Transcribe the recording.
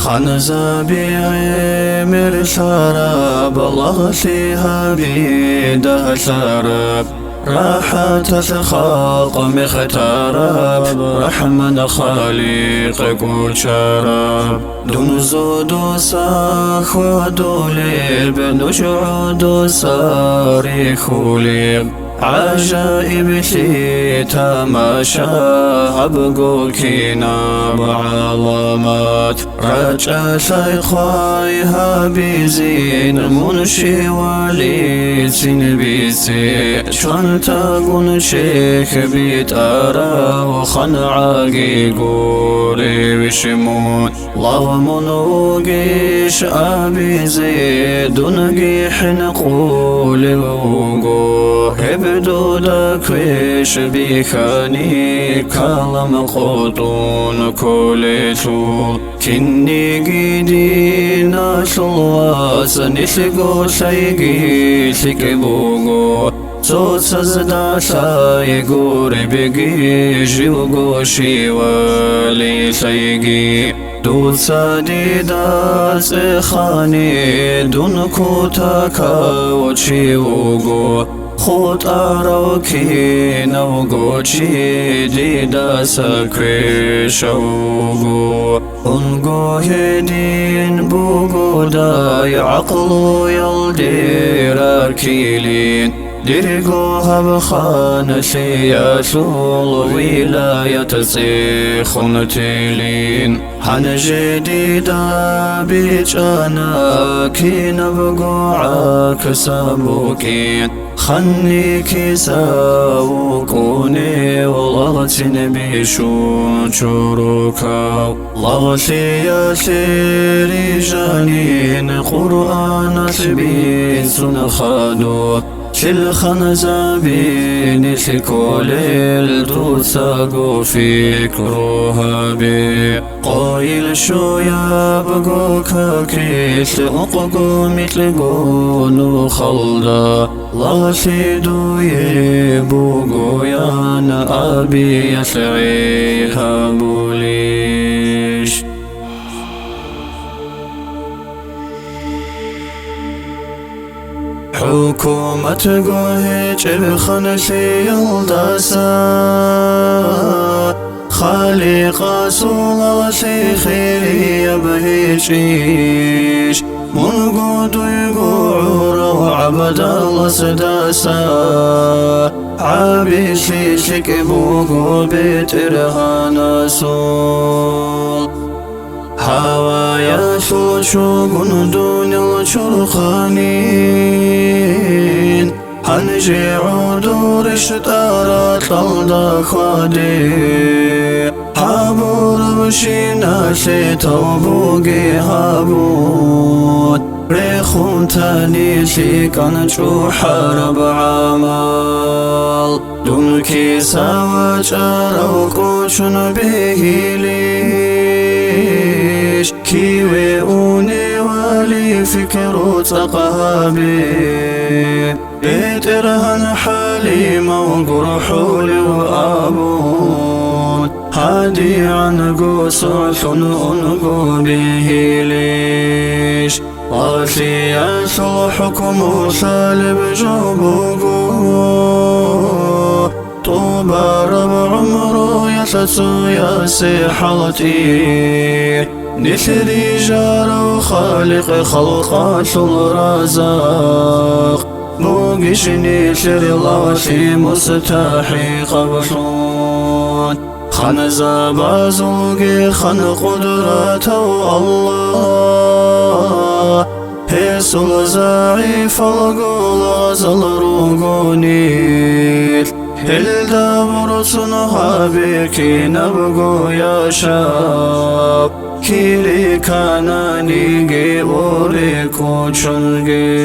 خنزابي مرسارة بلغتها بيده سرب راحة الخلق مختارب رحمن خالق كل شراب دون زود ساخ ودولب نشعد ساري خولب عجائب في تماشى أبقو كينا بعظمات رجع شيخايها بزين منشي ولي بيسي شنتاقون شيخ بيت أرى وخنعاقي قولي وشمون الله منوقيش أبي زيد نقيح نقولي وقوه بدودك ويش بيخاني كلام قطون كوليتو كني قيدي ناس الواس نسيقو سيقي سيقبوغو صوت سزدا سايقوري بيقي جيوغو شيوالي سيقي دود ساديدا سيخاني دون كوتاكا وشيوغو خود آروكي نوغوشي ديدا سكوي شوغو انغو هدين بوغو داي عقلو يلدير أركيلين ديرغو هبخان سياسو الولاية سيخون تيلين حن جديدا بيجانا كي نبغو عاكسابوكين خنيكي ساوكوني والغتن بيشون شروكا لغتي يا سيري جانين قرآن سبين سنخادو الخنزابين لكل الدوساقو فكروها بي قايل شو يابقو كاكيس أققو مثلقو نخلدا لاسيدو يبوغو يانا أبي يسعيها بوليش حكومة قوهيج الخنسي يلداسا خالق سولا سيخيري يبهيجيش منقود يقعور وعبد الله سداسا عابسي سكبوغو بيترهانا سول هوايا شوشوغن دون الشرخانين هنجي عودور اشتارات للدا خادي هابور بشينا سيتوبوغي هابوت ريخون تاني سيكان شو حرب عمال دون كيسا وجارو كوشن بيهيليش كيوي أوني والي فكرو تقهابي بيترهن حليمة وقرحولي وآبود هادي عن قصص أنقو بيهيليش قاسي يسو حكم سالب جبوغو طوبى رب عمرو يسسو ياسي حالتي نثري جار خالق خلقات الرزاق موقشني سر لاسي مستحي قبشون خن زبازوغي خن قدرته الله هيسو زعيف القول غزل روغونيل هلدا برسنها بكي نبغو يا شاب كيري كاناني جيوري كوشنجي